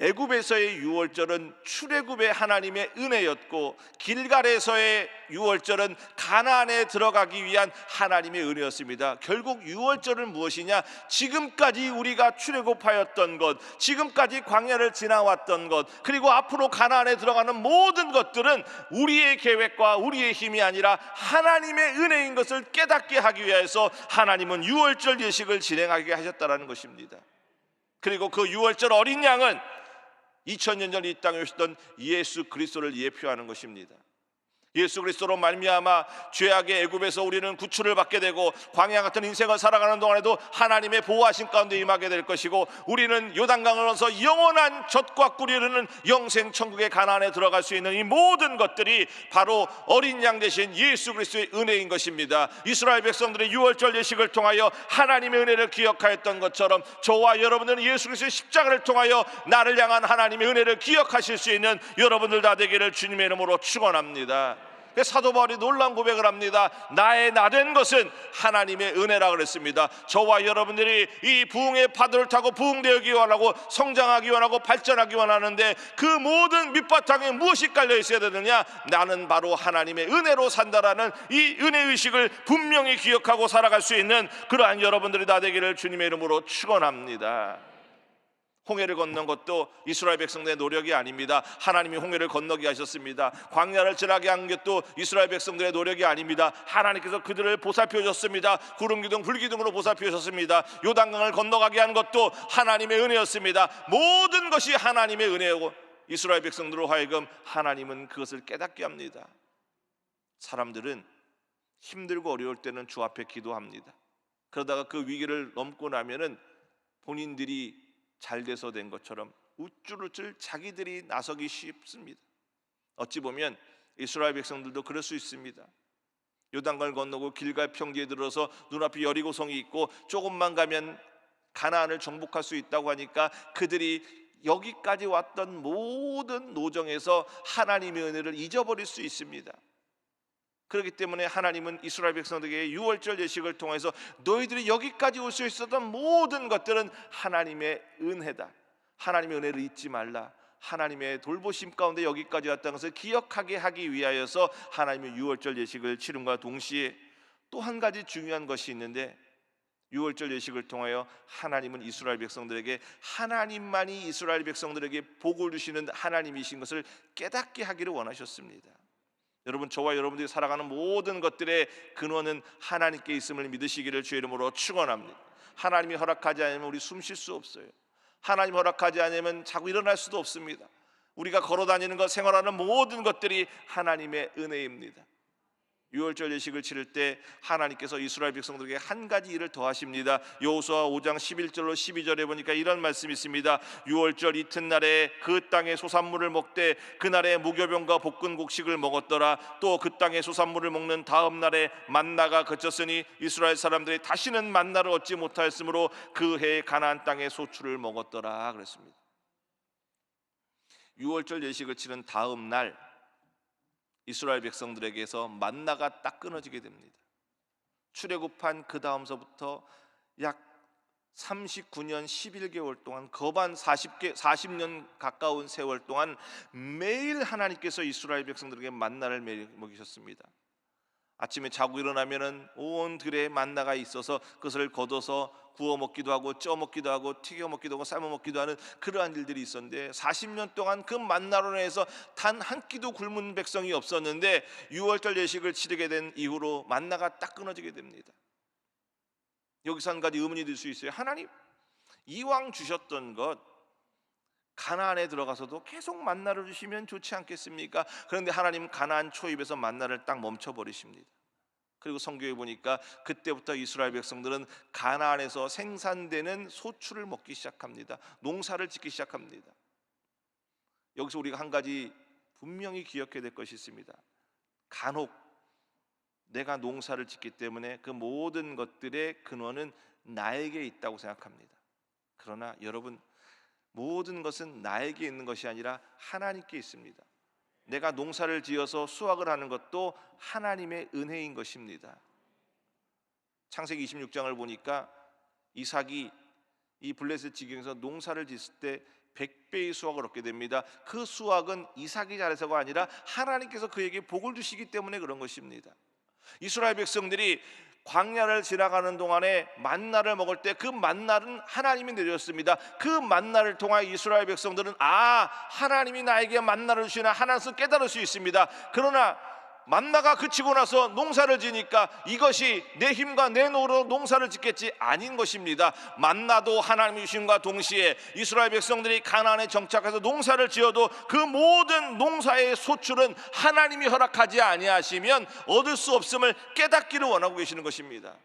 S2: 애굽에서의 유월절은 출애굽의 하나님의 은혜였고, 길갈에서의 유월절은 가나안에 들어가기 위한 하나님의 은혜였습니다. 결국 유월절은 무엇이냐? 지금까지 우리가 출애굽하였던 것, 지금까지 광야를 지나왔던 것, 그리고 앞으로 가나안에 들어가는 모든 것들은 우리의 계획과 우리의 힘이 아니라 하나님의 은혜인 것을 깨닫게 하기 위해서 하나님은 유월절 예식을 진행하게 하셨다는 것입니다. 그리고 그 유월절 어린 양은 2000년 전 이 땅에 오셨던 예수 그리스도를 예표하는 것입니다. 예수 그리스도로 말미암아 죄악의 애굽에서 우리는 구출을 받게 되고, 광야 같은 인생을 살아가는 동안에도 하나님의 보호하심 가운데 임하게 될 것이고, 우리는 요단강을 넘어서 영원한 젖과 꿀이 흐르는 영생 천국의 가나안에 들어갈 수 있는 이 모든 것들이 바로 어린 양 되신 예수 그리스도의 은혜인 것입니다. 이스라엘 백성들의 유월절 예식을 통하여 하나님의 은혜를 기억하였던 것처럼 저와 여러분들은 예수 그리스도의 십자가를 통하여 나를 향한 하나님의 은혜를 기억하실 수 있는 여러분들 다 되기를 주님의 이름으로 축원합니다. 사도 바울이 놀라운 고백을 합니다. 나의 나된 것은 하나님의 은혜라 그랬습니다. 저와 여러분들이 이 부흥의 파도를 타고 부흥되기 원하고 성장하기 원하고 발전하기 원하는데, 그 모든 밑바탕에 무엇이 깔려 있어야 되느냐? 나는 바로 하나님의 은혜로 산다라는 이 은혜의식을 분명히 기억하고 살아갈 수 있는 그러한 여러분들이 다 되기를 주님의 이름으로 축원합니다. 홍해를 건넌 것도 이스라엘 백성들의 노력이 아닙니다. 하나님이 홍해를 건너게 하셨습니다. 광야를 지나게 한 것도 이스라엘 백성들의 노력이 아닙니다. 하나님께서 그들을 보살펴 주셨습니다. 구름기둥 불기둥으로 보살펴 주셨습니다. 요단강을 건너가게 한 것도 하나님의 은혜였습니다. 모든 것이 하나님의 은혜고, 이스라엘 백성들로 하여금 하나님은 그것을 깨닫게 합니다. 사람들은 힘들고 어려울 때는 주 앞에 기도합니다. 그러다가 그 위기를 넘고 나면은 본인들이 잘 돼서 된 것처럼 우쭐우쭐 자기들이 나서기 쉽습니다. 어찌 보면 이스라엘 백성들도 그럴 수 있습니다. 요단강을 건너고 길갈 평지에 들어서 눈앞에 여리고성이 있고 조금만 가면 가나안을 정복할 수 있다고 하니까 그들이 여기까지 왔던 모든 노정에서 하나님의 은혜를 잊어버릴 수 있습니다. 그렇기 때문에 하나님은 이스라엘 백성들에게 유월절 예식을 통해서 너희들이 여기까지 올 수 있었던 모든 것들은 하나님의 은혜다, 하나님의 은혜를 잊지 말라, 하나님의 돌보심 가운데 여기까지 왔다는 것을 기억하게 하기 위하여서 하나님의 유월절 예식을 치름과 동시에 또 한 가지 중요한 것이 있는데, 유월절 예식을 통하여 하나님은 이스라엘 백성들에게 하나님만이 이스라엘 백성들에게 복을 주시는 하나님이신 것을 깨닫게 하기를 원하셨습니다. 여러분, 저와 여러분들이 살아가는 모든 것들의 근원은 하나님께 있음을 믿으시기를 주의 이름으로 축원합니다. 하나님이 허락하지 않으면 우리 숨 쉴 수 없어요. 하나님 허락하지 않으면 자고 일어날 수도 없습니다. 우리가 걸어다니는 것, 생활하는 모든 것들이 하나님의 은혜입니다. 유월절 예식을 치를 때 하나님께서 이스라엘 백성들에게 한 가지 일을 더 하십니다. 여호수아 5장 11절로 12절에 보니까 이런 말씀이 있습니다. 유월절 이튿날에 그 땅의 소산물을 먹되 그날에 무교병과 볶은 곡식을 먹었더라. 또 그 땅의 소산물을 먹는 다음 날에 만나가 그쳤으니 이스라엘 사람들이 다시는 만나를 얻지 못하였으므로 그 해에 가나안 땅의 소출을 먹었더라 그랬습니다. 유월절 예식을 치른 다음 날 이스라엘 백성들에게서 만나가 딱 끊어지게 됩니다. 출애굽한 그 다음서부터 약 39년 11개월 동안, 거반 40년 가까운 세월 동안 매일 하나님께서 이스라엘 백성들에게 만나를 먹이셨습니다. 아침에 자고 일어나면은 온 들에 만나가 있어서 그것을 걷어서 구워 먹기도 하고 쪄 먹기도 하고 튀겨 먹기도 하고 삶아 먹기도 하는 그러한 일들이 있었는데, 40년 동안 그 만나로 인해서 단 한 끼도 굶은 백성이 없었는데 유월절 예식을 치르게 된 이후로 만나가 딱 끊어지게 됩니다. 여기서 한 가지 의문이 들 수 있어요. 하나님, 이왕 주셨던 것 가나안에 들어가서도 계속 만나를 주시면 좋지 않겠습니까? 그런데 하나님 가나안 초입에서 만나를 딱 멈춰버리십니다. 그리고 성경에 보니까 그때부터 이스라엘 백성들은 가나안에서 생산되는 소출을 먹기 시작합니다. 농사를 짓기 시작합니다. 여기서 우리가 한 가지 분명히 기억해야 될 것이 있습니다. 간혹 내가 농사를 짓기 때문에 그 모든 것들의 근원은 나에게 있다고 생각합니다. 그러나 여러분, 모든 것은 나에게 있는 것이 아니라 하나님께 있습니다. 내가 농사를 지어서 수확을 하는 것도 하나님의 은혜인 것입니다. 창세기 26장을 보니까 이삭이 이 블레셋 지경에서 농사를 짓을 때 100배의 수확을 얻게 됩니다. 그 수확은 이삭이 잘해서가 아니라 하나님께서 그에게 복을 주시기 때문에 그런 것입니다. 이스라엘 백성들이 광야를 지나가는 동안에 만나를 먹을 때 그 만나는 하나님이 내렸습니다. 그 만나를 통하여 이스라엘 백성들은 하나님이 나에게 만나를 주시나 하나님을 깨달을 수 있습니다. 그러나 만나가 그치고 나서 농사를 지니까 이것이 내 힘과 내 노로 농사를 짓겠지 아닌 것입니다. 만나도 하나님이 주심과 동시에 이스라엘 백성들이 가나안에 정착해서 농사를 지어도 그 모든 농사의 소출은 하나님이 허락하지 아니하시면 얻을 수 없음을 깨닫기를 원하고 계시는 것입니다.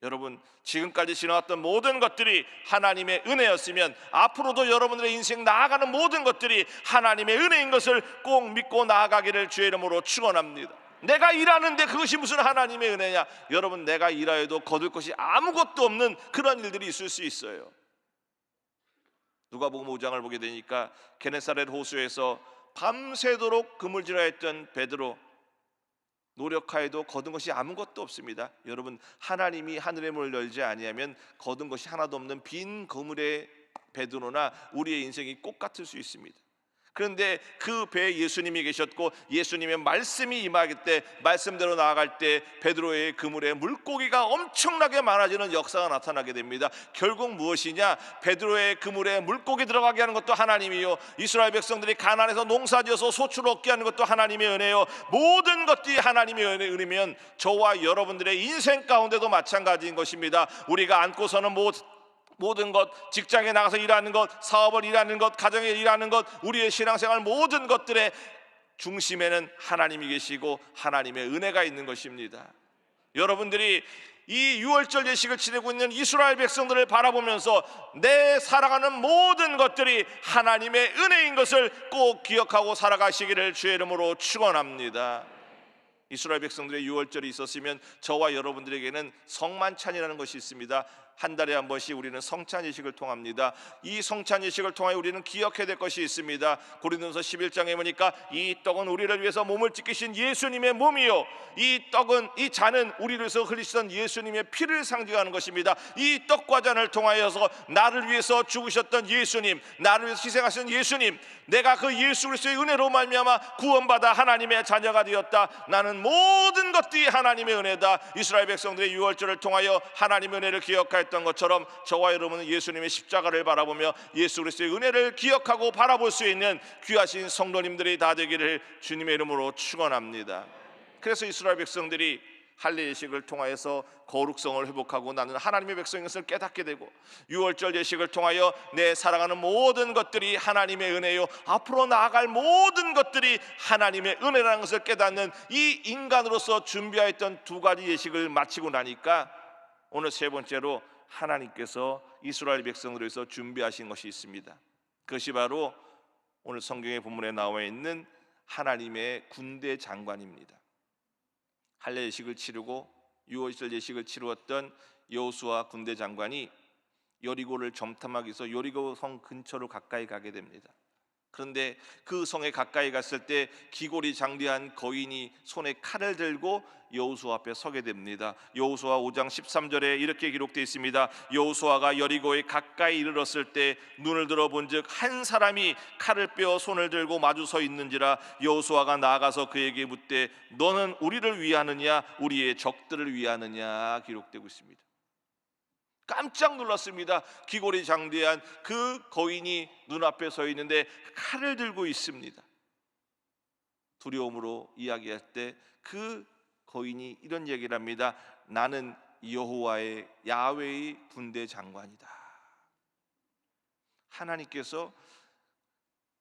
S2: 여러분, 지금까지 지나왔던 모든 것들이 하나님의 은혜였으면 앞으로도 여러분들의 인생 나아가는 모든 것들이 하나님의 은혜인 것을 꼭 믿고 나아가기를 주의 이름으로 축원합니다. 내가 일하는데 그것이 무슨 하나님의 은혜냐? 여러분, 내가 일하여도 거둘 것이 아무것도 없는 그런 일들이 있을 수 있어요. 누가복음 5장을 보게 되니까 게네사렛 호수에서 밤새도록 그물질하였던 베드로, 노력하여도 거둔 것이 아무것도 없습니다. 여러분, 하나님이 하늘의 문을 열지 아니하면 거둔 것이 하나도 없는 빈 그물의 베드로나 우리의 인생이 꼭 같을 수 있습니다. 그런데 그 배에 예수님이 계셨고 예수님의 말씀이 임하기 때 말씀대로 나아갈 때 베드로의 그물에 물고기가 엄청나게 많아지는 역사가 나타나게 됩니다. 결국 무엇이냐? 베드로의 그물에 물고기 들어가게 하는 것도 하나님이요, 이스라엘 백성들이 가나안에서 농사지어서 소출 얻게 하는 것도 하나님의 은혜요, 모든 것들이 하나님의 은혜면 저와 여러분들의 인생 가운데도 마찬가지인 것입니다. 우리가 안고서는 모든 것, 직장에 나가서 일하는 것, 사업을 일하는 것, 가정에 일하는 것, 우리의 신앙생활 모든 것들의 중심에는 하나님이 계시고 하나님의 은혜가 있는 것입니다. 여러분들이 이 유월절 예식을 지내고 있는 이스라엘 백성들을 바라보면서 내 살아가는 모든 것들이 하나님의 은혜인 것을 꼭 기억하고 살아가시기를 주의 이름으로 축원합니다. 이스라엘 백성들의 유월절이 있었으면 저와 여러분들에게는 성만찬이라는 것이 있습니다. 한 달에 한 번씩 우리는 성찬 예식을 통합니다. 이 성찬 예식을 통하여 우리는 기억해야 될 것이 있습니다. 고린도서 11장에 보니까 이 떡은 우리를 위해서 몸을 찢기신 예수님의 몸이요, 이 떡은, 이 잔은 우리를 위해서 흘리시던 예수님의 피를 상징하는 것입니다. 이 떡과 잔을 통하여서 나를 위해서 죽으셨던 예수님, 나를 위해서 희생하신 예수님, 내가 그 예수 그리스도의 은혜로 말미암아 구원받아 하나님의 자녀가 되었다. 나는 모든 것들이 하나님의 은혜다. 이스라엘 백성들의 유월절을 통하여 하나님의 은혜를 기억하였던 것처럼 저와 여러분은 예수님의 십자가를 바라보며 예수 그리스도의 은혜를 기억하고 바라볼 수 있는 귀하신 성도님들이 다 되기를 주님의 이름으로 축원합니다. 그래서 이스라엘 백성들이 할례 예식을 통하여서 거룩성을 회복하고 나는 하나님의 백성인 것을 깨닫게 되고, 유월절 예식을 통하여 내 살아가는 모든 것들이 하나님의 은혜요, 앞으로 나아갈 모든 것들이 하나님의 은혜라는 것을 깨닫는 이 인간으로서 준비하였던 두 가지 예식을 마치고 나니까 오늘 세 번째로 하나님께서 이스라엘 백성을 위해서 준비하신 것이 있습니다. 그것이 바로 오늘 성경의 본문에 나와 있는 하나님의 군대 장관입니다. 할례 예식을 치르고 유월절 예식을 치루었던 여호수아 군대 장관이 여리고를 점탐하기 위해서 여리고 성 근처로 가까이 가게 됩니다. 그런데 그 성에 가까이 갔을 때 기골이 장대한 거인이 손에 칼을 들고 여호수아 앞에 서게 됩니다. 여호수아 5장 13절에 이렇게 기록되어 있습니다. 여호수아가 여리고에 가까이 이르렀을 때 눈을 들어 본즉 한 사람이 칼을 빼어 손을 들고 마주 서 있는지라. 여호수아가 나아가서 그에게 묻되 너는 우리를 위하느냐 우리의 적들을 위하느냐 기록되고 있습니다. 깜짝 놀랐습니다. 기골이 장대한 그 거인이 눈앞에 서 있는데 칼을 들고 있습니다. 두려움으로 이야기할 때 그 거인이 이런 얘기를 합니다. 나는 여호와의 야훼의 군대 장관이다. 하나님께서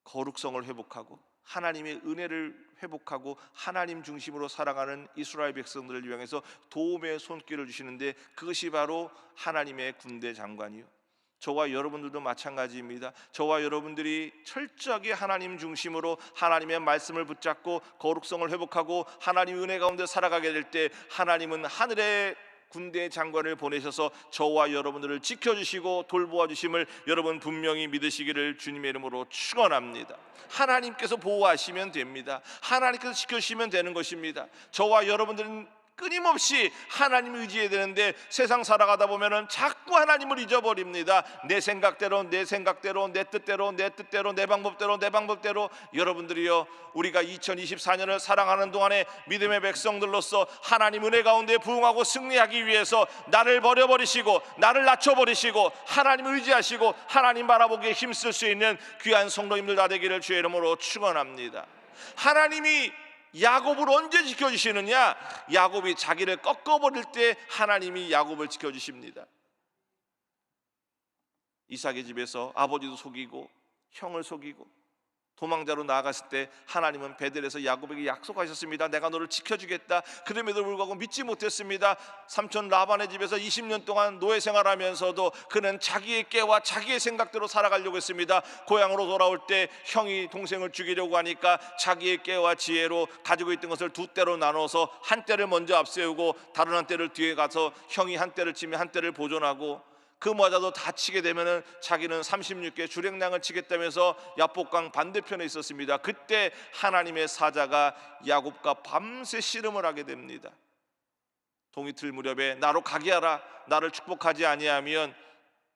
S2: 거룩성을 회복하고 하나님의 은혜를 회복하고 하나님 중심으로 살아가는 이스라엘 백성들을 위해서 도움의 손길을 주시는데 그것이 바로 하나님의 군대 장관이요, 저와 여러분들도 마찬가지입니다. 저와 여러분들이 철저하게 하나님 중심으로 하나님의 말씀을 붙잡고 거룩성을 회복하고 하나님 은혜 가운데 살아가게 될 때 하나님은 하늘의 군대 장관을 보내셔서 저와 여러분들을 지켜주시고 돌보아 주심을 여러분 분명히 믿으시기를 주님의 이름으로 축원합니다. 하나님께서 보호하시면 됩니다. 하나님께서 지켜주시면 되는 것입니다. 저와 여러분들은 끊임없이 하나님을 의지해야 되는데 세상 살아가다 보면은 자꾸 하나님을 잊어버립니다. 내 생각대로 내 뜻대로 내 방법대로 여러분들이요, 우리가 2024년을 사랑하는 동안에 믿음의 백성들로서 하나님 은혜 가운데 부응하고 승리하기 위해서 나를 버려버리시고 나를 낮춰버리시고 하나님을 의지하시고 하나님 바라보기에 힘쓸 수 있는 귀한 성도님들 다 되기를 주의 이름으로 축원합니다. 하나님이 야곱을 언제 지켜주시느냐? 야곱이 자기를 꺾어버릴 때 하나님이 야곱을 지켜주십니다. 이삭의 집에서 아버지도 속이고 형을 속이고 도망자로 나아갔을 때 하나님은 베델에서 야곱에게 약속하셨습니다. 내가 너를 지켜주겠다. 그럼에도 불구하고 믿지 못했습니다. 삼촌 라반의 집에서 20년 동안 노예 생활하면서도 그는 자기의 깨와 자기의 생각대로 살아가려고 했습니다. 고향으로 돌아올 때 형이 동생을 죽이려고 하니까 자기의 깨와 지혜로 가지고 있던 것을 두 떼로 나눠서 한 떼를 먼저 앞세우고 다른 한 떼를 뒤에 가서 형이 한 떼를 치면 한 떼를 보존하고 그 모자도 다 치게 되면은 자기는 36개 주랭량을 치겠다면서 야복강 반대편에 있었습니다. 그때 하나님의 사자가 야곱과 밤새 씨름을 하게 됩니다. 동이틀 무렵에 나로 가게 하라. 나를 축복하지 아니하면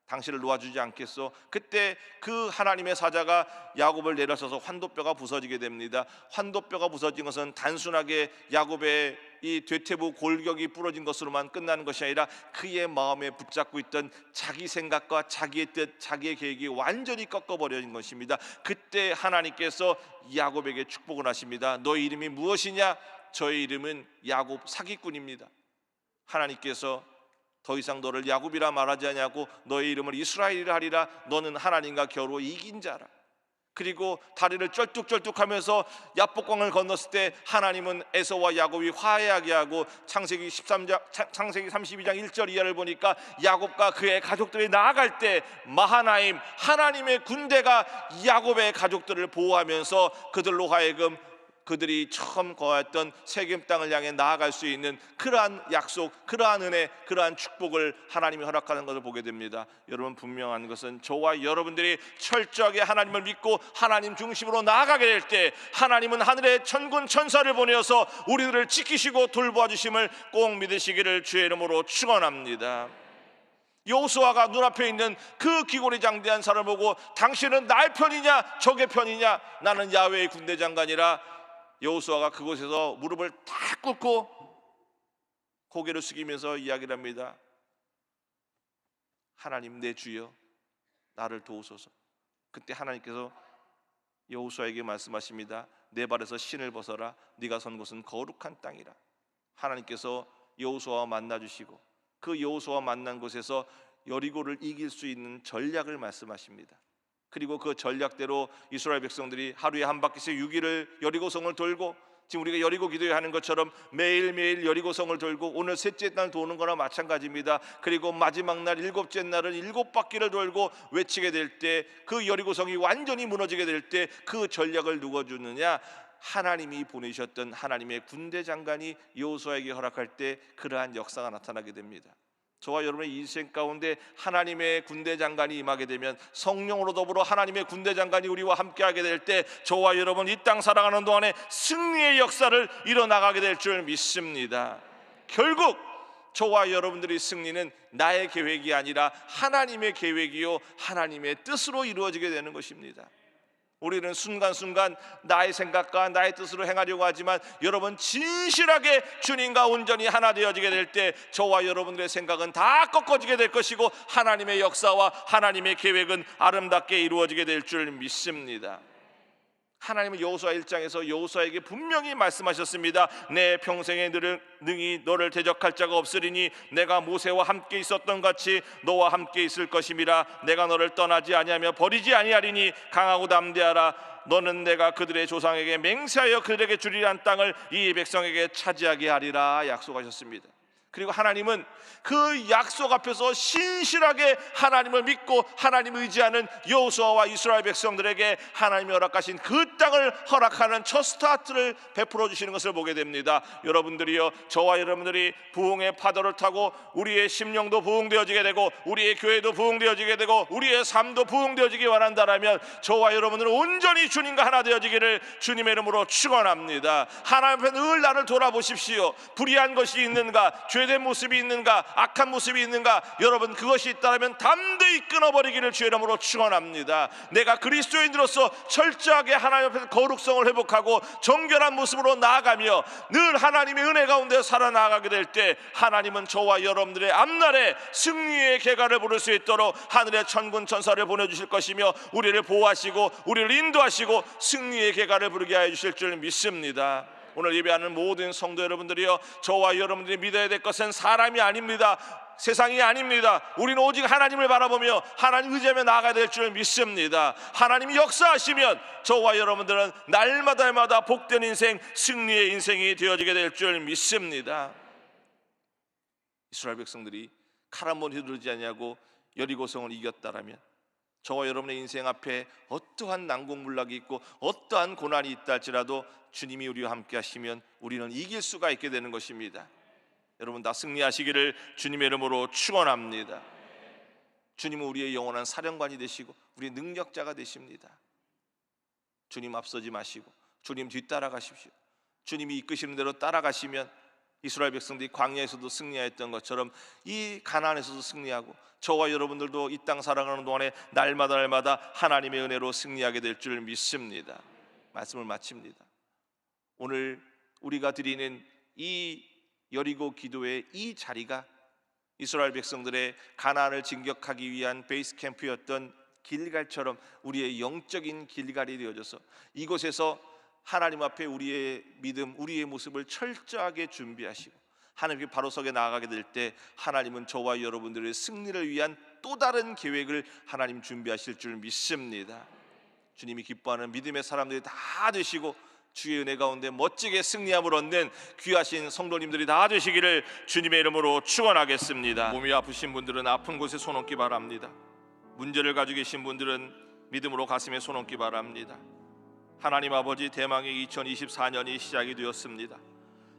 S2: 당신을 놓아주지 않겠소. 그때 그 하나님의 사자가 야곱을 내려서서 환도뼈가 부서지게 됩니다. 환도뼈가 부서진 것은 단순하게 야곱의 이 뒤태부 골격이 부러진 것으로만 끝나는 것이 아니라 그의 마음에 붙잡고 있던 자기 생각과 자기의 뜻, 자기의 계획이 완전히 꺾어버려진 것입니다. 그때 하나님께서 야곱에게 축복을 하십니다. 너의 이름이 무엇이냐? 저의 이름은 야곱 사기꾼입니다. 하나님께서 더 이상 너를 야곱이라 말하지 아니하고 너의 이름을 이스라엘이라 하리라. 너는 하나님과 겨루 이긴 자라. 그리고 다리를 쩔뚝쩔뚝하면서 야복강을 건넜을 때 하나님은 에서와 야곱이 화해하게 하고 창세기 32장 1절 이하를 보니까 야곱과 그의 가족들이 나아갈 때 마하나임 하나님의 군대가 야곱의 가족들을 보호하면서 그들로 하여금 그들이 처음 거했던 세겜 땅을 향해 나아갈 수 있는 그러한 약속, 그러한 은혜, 그러한 축복을 하나님이 허락하는 것을 보게 됩니다. 여러분, 분명한 것은 저와 여러분들이 철저하게 하나님을 믿고 하나님 중심으로 나아가게 될 때 하나님은 하늘의 천군 천사를 보내어서 우리들을 지키시고 돌보아 주심을 꼭 믿으시기를 주의 이름으로 축원합니다. 여호수아가 눈앞에 있는 그 기골이 장대한 산을 보고 당신은 나의 편이냐 적의 편이냐? 나는 야훼의 군대 장관이라. 여호수아가 그곳에서 무릎을 탁 꿇고 고개를 숙이면서 이야기를 합니다. 하나님 내 주여 나를 도우소서. 그때 하나님께서 여호수아에게 말씀하십니다. 내 발에서 신을 벗어라. 네가 선 곳은 거룩한 땅이라. 하나님께서 여호수아와 만나주시고 그 여호수아와 만난 곳에서 여리고를 이길 수 있는 전략을 말씀하십니다. 그리고 그 전략대로 이스라엘 백성들이 하루에 한 바퀴씩 6일을 여리고성을 돌고 지금 우리가 여리고 기도하는 것처럼 매일매일 여리고성을 돌고 오늘 셋째 날 도는 거나 마찬가지입니다. 그리고 마지막 날 일곱째 날은 7바퀴를 돌고 외치게 될 때 그 여리고성이 완전히 무너지게 될 때 그 전략을 누가 주느냐? 하나님이 보내셨던 하나님의 군대 장관이 여호수아에게 허락할 때 그러한 역사가 나타나게 됩니다. 저와 여러분의 인생 가운데 하나님의 군대 장관이 임하게 되면 성령으로 더불어 하나님의 군대 장관이 우리와 함께하게 될 때 저와 여러분 이 땅 살아가는 동안에 승리의 역사를 이뤄나가게 될 줄 믿습니다. 결국 저와 여러분들의 승리는 나의 계획이 아니라 하나님의 계획이요 하나님의 뜻으로 이루어지게 되는 것입니다. 우리는 순간순간 나의 생각과 나의 뜻으로 행하려고 하지만 여러분 진실하게 주님과 온전히 하나 되어지게 될 때 저와 여러분들의 생각은 다 꺾어지게 될 것이고 하나님의 역사와 하나님의 계획은 아름답게 이루어지게 될 줄 믿습니다. 하나님은 여호수아 1장에서 여호수아에게 분명히 말씀하셨습니다. 내 평생에 능히 너를 대적할 자가 없으리니 내가 모세와 함께 있었던 같이 너와 함께 있을 것임이라. 내가 너를 떠나지 아니하며 버리지 아니하리니 강하고 담대하라. 너는 내가 그들의 조상에게 맹세하여 그들에게 주리란 땅을 이 백성에게 차지하게 하리라 약속하셨습니다. 그리고 하나님은 그 약속 앞에서 신실하게 하나님을 믿고 하나님을 의지하는 여호수아와 이스라엘 백성들에게 하나님이 허락하신 그 땅을 허락하는 첫 스타트를 베풀어 주시는 것을 보게 됩니다. 여러분들이요, 저와 여러분들이 부흥의 파도를 타고 우리의 심령도 부흥되어지게 되고 우리의 교회도 부흥되어지게 되고 우리의 삶도 부흥되어지기 원한다라면 저와 여러분들은 온전히 주님과 하나 되어지기를 주님의 이름으로 축원합니다. 하나님 앞에 늘 나를 돌아보십시오. 불의한 것이 있는가, 죄된 모습이 있는가, 악한 모습이 있는가, 여러분 그것이 있다면 담대히 끊어버리기를 주의 이름으로 축원합니다. 내가 그리스도인으로서 철저하게 하나님 앞에서 거룩성을 회복하고 정결한 모습으로 나아가며 늘 하나님의 은혜 가운데 살아나가게 될 때 하나님은 저와 여러분들의 앞날에 승리의 계가를 부를 수 있도록 하늘의 천군 천사를 보내주실 것이며 우리를 보호하시고 우리를 인도하시고 승리의 계가를 부르게 하여 주실 줄 믿습니다. 오늘 예배하는 모든 성도 여러분들이요, 저와 여러분들이 믿어야 될 것은 사람이 아닙니다. 세상이 아닙니다. 우리는 오직 하나님을 바라보며 하나님 의지하며 나아가야 될 줄 믿습니다. 하나님이 역사하시면 저와 여러분들은 날마다 복된 인생, 승리의 인생이 되어지게 될 줄 믿습니다. 이스라엘 백성들이 칼 한 번 휘두르지 않냐고 여리고성을 이겼다라면 저와 여러분의 인생 앞에 어떠한 난공불락이 있고 어떠한 고난이 있다 할지라도 주님이 우리와 함께 하시면 우리는 이길 수가 있게 되는 것입니다. 여러분 다 승리하시기를 주님의 이름으로 축원합니다. 주님은 우리의 영원한 사령관이 되시고 우리의 능력자가 되십니다. 주님 앞서지 마시고 주님 뒤따라가십시오. 주님이 이끄시는 대로 따라가시면 이스라엘 백성들이 광야에서도 승리하였던 것처럼 이 가나안에서도 승리하고 저와 여러분들도 이 땅 살아가는 동안에 날마다 하나님의 은혜로 승리하게 될 줄 믿습니다. 말씀을 마칩니다. 오늘 우리가 드리는 이 여리고 기도의 이 자리가 이스라엘 백성들의 가나안을 진격하기 위한 베이스 캠프였던 길갈처럼 우리의 영적인 길갈이 되어져서 이곳에서 하나님 앞에 우리의 믿음, 우리의 모습을 철저하게 준비하시고 하나님께 바로 서게 나아가게 될 때 하나님은 저와 여러분들의 승리를 위한 또 다른 계획을 하나님 준비하실 줄 믿습니다. 주님이 기뻐하는 믿음의 사람들이 다 되시고 주의 은혜 가운데 멋지게 승리함을 얻는 귀하신 성도님들이 다 되시기를 주님의 이름으로 축원하겠습니다. 몸이 아프신 분들은 아픈 곳에 손 얹기 바랍니다. 문제를 가지고 계신 분들은 믿음으로 가슴에 손 얹기 바랍니다. 하나님 아버지, 대망의 2024년이 시작이 되었습니다.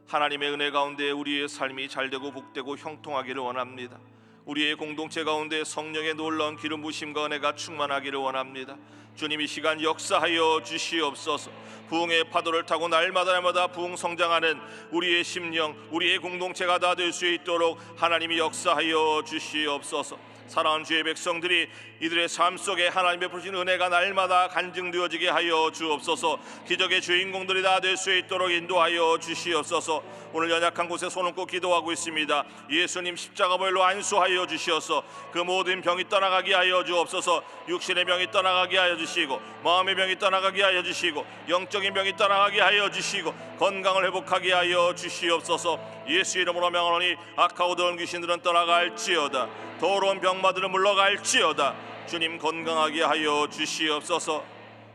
S2: 하나님의 은혜 가운데 우리의 삶이 잘되고 복되고 형통하기를 원합니다. 우리의 공동체 가운데 성령의 놀라운 기름 부으심과 은혜가 충만하기를 원합니다. 주님 이 시간 역사하여 주시옵소서. 부흥의 파도를 타고 날마다 부흥 성장하는 우리의 심령, 우리의 공동체가 다 될 수 있도록 하나님이 역사하여 주시옵소서. 사랑하는 주의 백성들이 이들의 삶 속에 하나님 베푸신 은혜가 날마다 간증되어지게 하여 주옵소서. 기적의 주인공들이 다 될 수 있도록 인도하여 주시옵소서. 오늘 연약한 곳에 손 얹고 기도하고 있습니다. 예수님 십자가 보혈로 안수하여 주시어서 그 모든 병이 떠나가게 하여 주옵소서. 육신의 병이 떠나가게 하여 주시고 마음의 병이 떠나가게 하여 주시고 영적인 병이 떠나가게 하여 주시고 건강을 회복하게 하여 주시옵소서. 예수 이름으로 명하노니 악하고 더러운 귀신들은 떠나갈지어다. 더러운 병마들은 물러갈지어다. 주님 건강하게 하여 주시옵소서.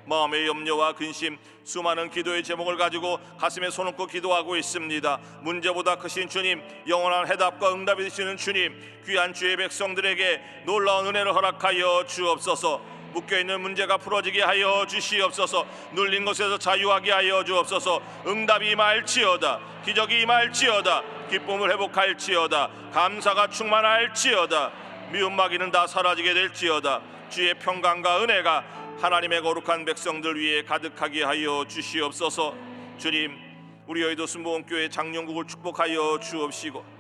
S2: 마음의 염려와 근심, 수많은 기도의 제목을 가지고 가슴에 손 얹고 기도하고 있습니다. 문제보다 크신 주님, 영원한 해답과 응답이 되시는 주님, 귀한 주의 백성들에게 놀라운 은혜를 허락하여 주옵소서. 묶여있는 문제가 풀어지게 하여 주시옵소서. 눌린 것에서 자유하게 하여 주옵소서. 응답이 임할지어다. 기적이 임할지어다. 기쁨을 회복할지어다. 감사가 충만할지어다. 미움 마귀는 다 사라지게 될지어다. 주의 평강과 은혜가 하나님의 거룩한 백성들 위에 가득하게 하여 주시옵소서. 주님, 우리 여의도 순복음교회 장년국을 축복하여 주옵시고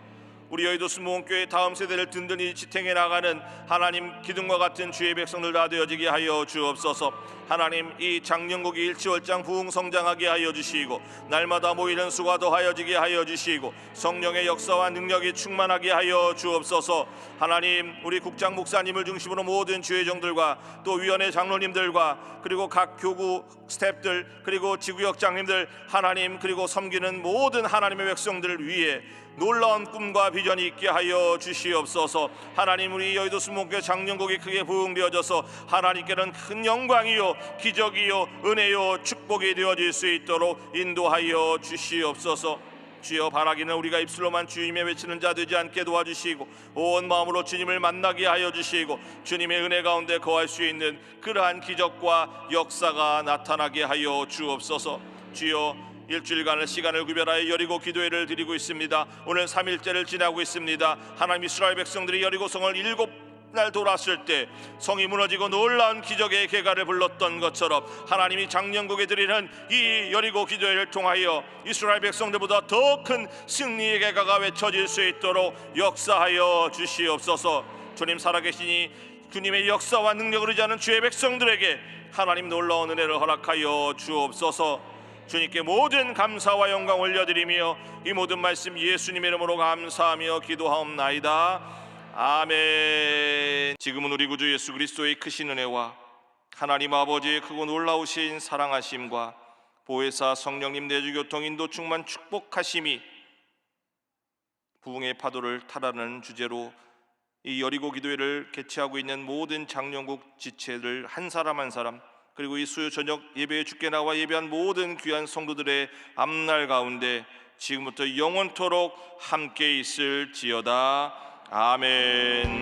S2: 우리 여의도 순복음교회 다음 세대를 든든히 지탱해 나가는 하나님 기둥과 같은 주의 백성들 다 되어지게 하여 주옵소서. 하나님 이 장년국이 일치월장 부흥 성장하게 하여 주시고 날마다 모이는 수가 더하여지게 하여 주시고 성령의 역사와 능력이 충만하게 하여 주옵소서. 하나님 우리 국장 목사님을 중심으로 모든 주의 종들과 또 위원회 장로님들과 그리고 각 교구 스태프들 그리고 지구역 장님들 하나님 그리고 섬기는 모든 하나님의 백성들을 위해 놀라운 꿈과 비전이 있게 하여 주시옵소서. 하나님 우리 여의도 순복음교회 장년국이 크게 부흥되어져서 하나님께는 큰 영광이요 기적이요 은혜요 축복이 되어질 수 있도록 인도하여 주시옵소서. 주여 바라기는 우리가 입술로만 주님의 외치는 자 되지 않게 도와주시고 온 마음으로 주님을 만나게 하여 주시고 주님의 은혜 가운데 거할 수 있는 그러한 기적과 역사가 나타나게 하여 주옵소서. 주여 일주일간의 시간을 구별하여 여리고 기도회를 드리고 있습니다. 오늘 3일째를 지나고 있습니다. 하나님, 이스라엘 백성들이 여리고성을 7날 돌았을 때 성이 무너지고 놀라운 기적의 개가를 불렀던 것처럼 하나님이 작년국에 드리는 이 여리고 기도회를 통하여 이스라엘 백성들보다 더 큰 승리의 개가가 외쳐질 수 있도록 역사하여 주시옵소서. 주님 살아계시니 주님의 역사와 능력을 의지하는 주의 백성들에게 하나님 놀라운 은혜를 허락하여 주옵소서. 주님께 모든 감사와 영광 올려드리며 이 모든 말씀 예수님의 이름으로 감사하며 기도하옵나이다. 아멘. 지금은 우리 구주 예수 그리스도의 크신 은혜와 하나님 아버지의 크고 놀라우신 사랑하심과 보혜사 성령님 내주교통 인도 충만 축복하심이 부흥의 파도를 타라는 주제로 이 여리고 기도회를 개최하고 있는 모든 장년국 지체들 한 사람 한 사람, 그리고 이 수요 저녁 예배에 주께 나와 예배한 모든 귀한 성도들의 앞날 가운데 지금부터 영원토록 함께 있을지어다. 아멘.